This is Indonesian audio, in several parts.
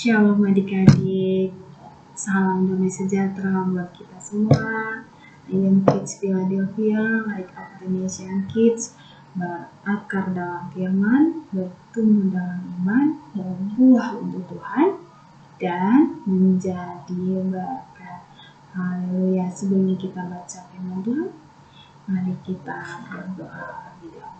Shalom adik-adik, salam damai sejahtera buat kita semua. I am Kids Philadelphia, like Indonesian Kids, berakar dalam firman, bertumbuh dalam iman, berbuah untuk Tuhan, dan menjadi berkat. Haleluya. Sebelum kita baca firman Tuhan, mari kita berdoa lebih dahulu.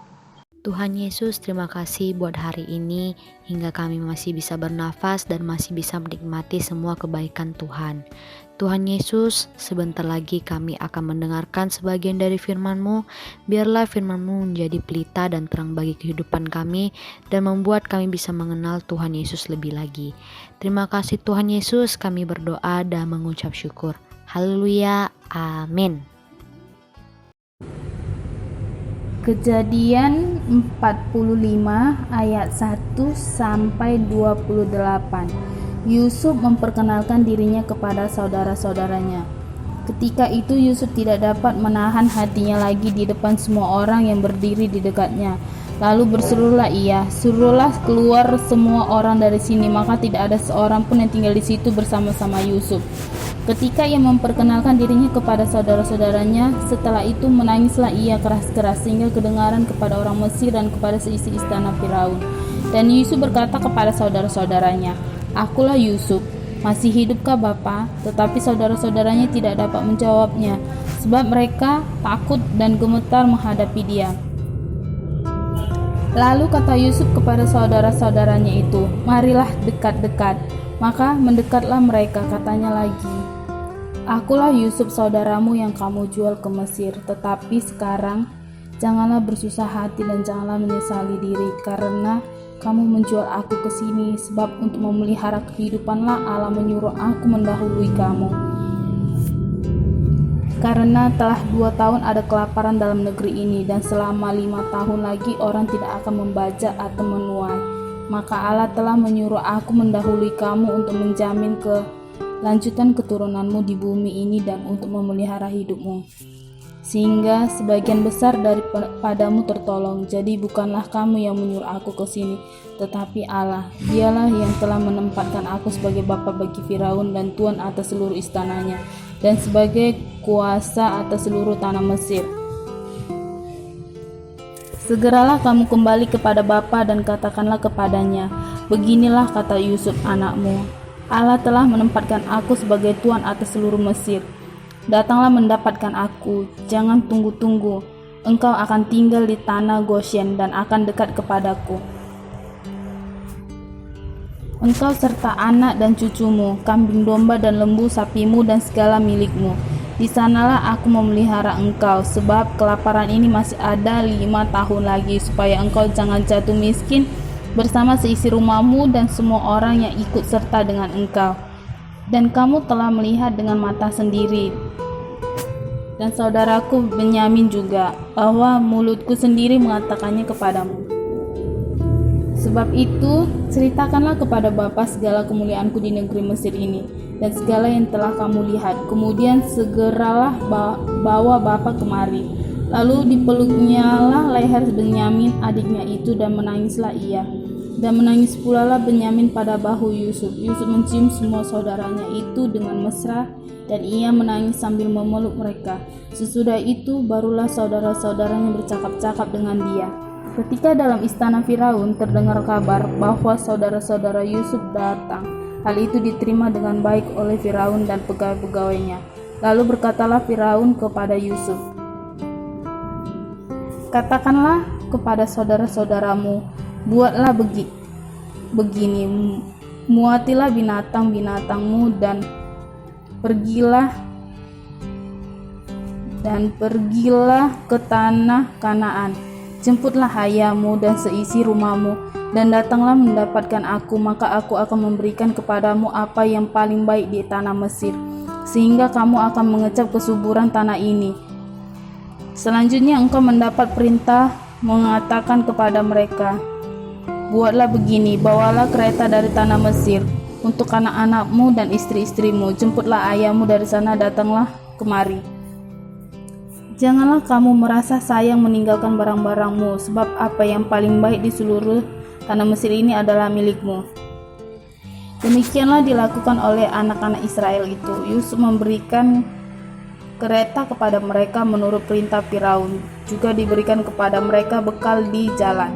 Tuhan Yesus, terima kasih buat hari ini hingga kami masih bisa bernafas dan masih bisa menikmati semua kebaikan Tuhan. Tuhan Yesus, sebentar lagi kami akan mendengarkan sebagian dari firman-Mu. Biarlah firman-Mu menjadi pelita dan terang bagi kehidupan kami dan membuat kami bisa mengenal Tuhan Yesus lebih lagi. Terima kasih Tuhan Yesus, kami berdoa dan mengucap syukur. Haleluya, amin. Kejadian 45 ayat 1 sampai 28. Yusuf memperkenalkan dirinya kepada saudara-saudaranya. Ketika itu Yusuf tidak dapat menahan hatinya lagi di depan semua orang yang berdiri di dekatnya. Lalu berserulah ia, "Suruhlah keluar semua orang dari sini." Maka tidak ada seorang pun yang tinggal di situ bersama-sama Yusuf. Ketika ia memperkenalkan dirinya kepada saudara-saudaranya, setelah itu menangislah ia keras-keras sehingga kedengaran kepada orang Mesir dan kepada seisi istana Firaun. Dan Yusuf berkata kepada saudara-saudaranya, "Akulah Yusuf, masih hidupkah Bapa?" Tetapi saudara-saudaranya tidak dapat menjawabnya, sebab mereka takut dan gemetar menghadapi dia. Lalu kata Yusuf kepada saudara-saudaranya itu, "Marilah dekat-dekat." Maka mendekatlah mereka, katanya lagi, "Akulah Yusuf saudaramu yang kamu jual ke Mesir. Tetapi sekarang janganlah bersusah hati dan janganlah menyesali diri karena kamu menjual aku ke sini, sebab untuk memelihara kehidupanlah Allah menyuruh aku mendahului kamu. Karena telah 2 tahun ada kelaparan dalam negeri ini, dan selama 5 tahun lagi orang tidak akan membajak atau menuai. Maka Allah telah menyuruh aku mendahului kamu untuk menjamin kelanjutan keturunanmu di bumi ini dan untuk memelihara hidupmu, sehingga sebagian besar daripadamu tertolong. Jadi bukanlah kamu yang menyuruh aku ke sini, tetapi Allah. Dialah yang telah menempatkan aku sebagai bapa bagi Firaun dan tuan atas seluruh istananya, dan sebagai kuasa atas seluruh tanah Mesir. Segeralah kamu kembali kepada bapa dan katakanlah kepadanya, beginilah kata Yusuf anakmu, Allah telah menempatkan aku sebagai tuan atas seluruh Mesir. Datanglah mendapatkan aku, jangan tunggu-tunggu. Engkau akan tinggal di tanah Goshen dan akan dekat kepadaku. Engkau serta anak dan cucumu, kambing domba dan lembu sapimu dan segala milikmu. Di sanalah aku memelihara engkau, sebab kelaparan ini masih ada 5 tahun lagi, supaya engkau jangan jatuh miskin bersama seisi rumahmu dan semua orang yang ikut serta dengan engkau. Dan kamu telah melihat dengan mata sendiri, dan saudaraku Benyamin juga, bahwa mulutku sendiri mengatakannya kepadamu. Sebab itu, ceritakanlah kepada Bapa segala kemuliaanku di negeri Mesir ini, dan segala yang telah kamu lihat. Kemudian segeralah bawa Bapa kemari. Lalu dipeluknyalah leher Benyamin adiknya itu, dan menangislah ia. Dan menangis pula lah Benyamin pada bahu Yusuf. Yusuf mencium semua saudaranya itu dengan mesra, dan ia menangis sambil memeluk mereka. Sesudah itu barulah saudara-saudaranya bercakap-cakap dengan dia. Ketika dalam istana Firaun terdengar kabar bahwa saudara-saudara Yusuf datang, hal itu diterima dengan baik oleh Firaun dan pegawai-pegawainya. Lalu berkatalah Firaun kepada Yusuf, "Katakanlah kepada saudara-saudaramu, buatlah begini, muatilah binatang-binatangmu dan pergilah ke tanah Kanaan. Jemputlah ayahmu dan seisi rumahmu, dan datanglah mendapatkan aku, maka aku akan memberikan kepadamu apa yang paling baik di tanah Mesir, sehingga kamu akan mengecap kesuburan tanah ini. Selanjutnya engkau mendapat perintah mengatakan kepada mereka, buatlah begini, bawalah kereta dari tanah Mesir untuk anak-anakmu dan istri-istrimu, jemputlah ayahmu dari sana, datanglah kemari. Janganlah kamu merasa sayang meninggalkan barang-barangmu, sebab apa yang paling baik di seluruh tanah Mesir ini adalah milikmu. Demikianlah dilakukan oleh anak-anak Israel itu. Yusuf memberikan kereta kepada mereka menurut perintah Firaun. Juga diberikan kepada mereka bekal di jalan.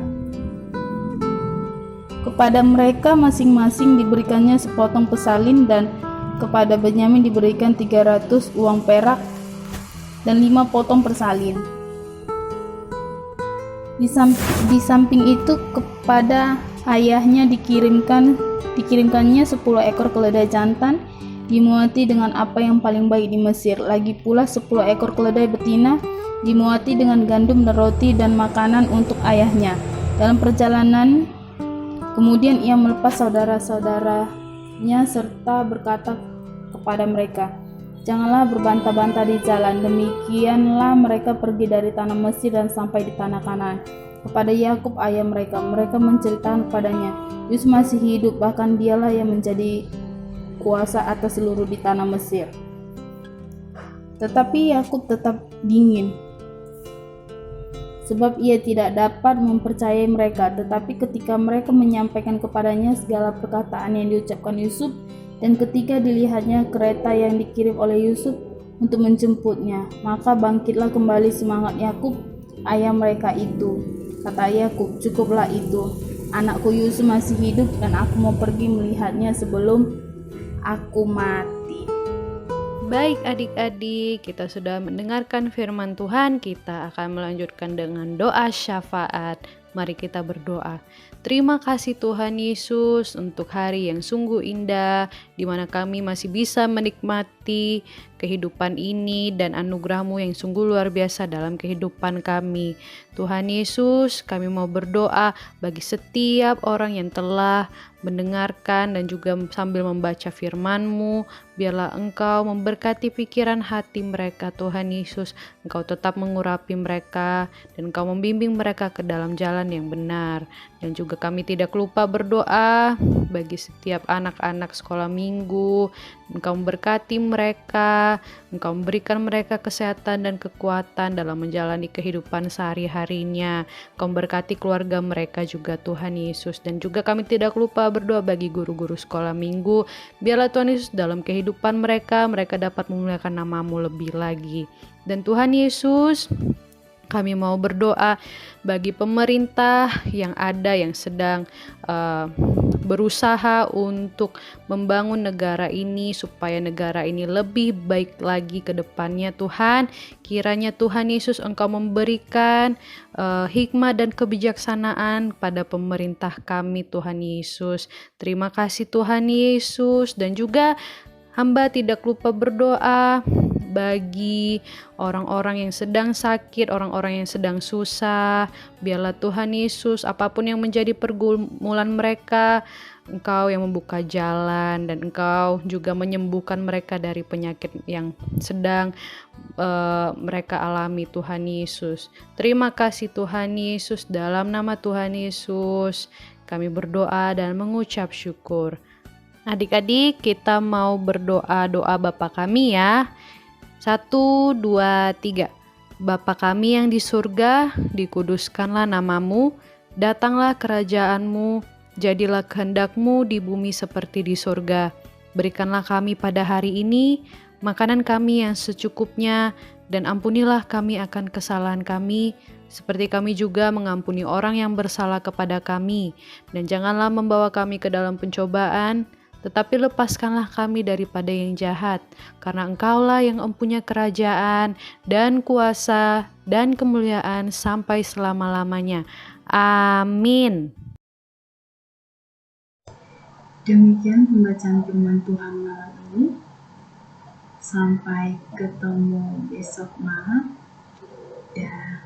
Kepada mereka masing-masing diberikannya sepotong pesalin, dan kepada Benyamin diberikan 300 uang perak dan 5 potong persalin. Di samping itu kepada ayahnya dikirimkannya 10 ekor keledai jantan dimuati dengan apa yang paling baik di Mesir. Lagi pula 10 ekor keledai betina dimuati dengan gandum dan roti dan makanan untuk ayahnya. Dalam perjalanan kemudian ia melepas saudara-saudaranya serta berkata kepada mereka, "Janganlah berbantah-bantah di jalan." Demikianlah mereka pergi dari tanah Mesir dan sampai di tanah Kanaan. Kepada Yakub ayah mereka menceritakan kepadanya, Yusuf masih hidup, bahkan dialah yang menjadi kuasa atas seluruh di tanah Mesir. Tetapi Yakub tetap dingin, sebab ia tidak dapat mempercayai mereka. Tetapi ketika mereka menyampaikan kepadanya segala perkataan yang diucapkan Yusuf, dan ketika dilihatnya kereta yang dikirim oleh Yusuf untuk menjemputnya, maka bangkitlah kembali semangat Yakub ayah mereka itu. Kata Yakub, "Cukuplah itu. Anakku Yusuf masih hidup dan aku mau pergi melihatnya sebelum aku mati." Baik adik-adik, kita sudah mendengarkan firman Tuhan. Kita akan melanjutkan dengan doa syafaat. Mari kita berdoa. Terima kasih Tuhan Yesus untuk hari yang sungguh indah, di mana kami masih bisa menikmati kehidupan ini dan anugerah-Mu yang sungguh luar biasa dalam kehidupan kami. Tuhan Yesus, kami mau berdoa bagi setiap orang yang telah mendengarkan dan juga sambil membaca firman-Mu. Biarlah Engkau memberkati pikiran hati mereka Tuhan Yesus. Engkau tetap mengurapi mereka dan Engkau membimbing mereka ke dalam jalan yang benar. Dan juga kami tidak lupa berdoa bagi setiap anak-anak sekolah minggu. Engkau memberkati mereka, Engkau memberikan mereka kesehatan dan kekuatan dalam menjalani kehidupan sehari-harinya. Engkau memberkati keluarga mereka juga Tuhan Yesus. Dan juga kami tidak lupa berdoa bagi guru-guru sekolah minggu. Biarlah Tuhan Yesus dalam kehidupan mereka dapat memuliakan nama-Mu lebih lagi. Dan Tuhan Yesus, kami mau berdoa bagi pemerintah yang ada yang sedang berusaha untuk membangun negara ini supaya negara ini lebih baik lagi ke depannya Tuhan. Kiranya Tuhan Yesus Engkau memberikan hikmah dan kebijaksanaan pada pemerintah kami Tuhan Yesus. Terima kasih Tuhan Yesus. Dan juga hamba tidak lupa berdoa bagi orang-orang yang sedang sakit, orang-orang yang sedang susah. Biarlah Tuhan Yesus, apapun yang menjadi pergumulan mereka, Engkau yang membuka jalan dan Engkau juga menyembuhkan mereka dari penyakit yang sedang mereka alami Tuhan Yesus. Terima kasih Tuhan Yesus, dalam nama Tuhan Yesus kami berdoa dan mengucap syukur. Adik-adik, kita mau berdoa doa Bapa kami ya. 1, 2, 3. Bapa kami yang di surga, dikuduskanlah nama-Mu, datanglah kerajaan-Mu, jadilah kehendak-Mu di bumi seperti di surga. Berikanlah kami pada hari ini makanan kami yang secukupnya, dan ampunilah kami akan kesalahan kami, seperti kami juga mengampuni orang yang bersalah kepada kami. Dan janganlah membawa kami ke dalam pencobaan, tetapi lepaskanlah kami daripada yang jahat, karena Engkaulah yang mempunyai kerajaan dan kuasa dan kemuliaan sampai selama-lamanya. Amin. Demikian pembacaan firman Tuhan malam ini. Sampai ketemu besok malam. Dan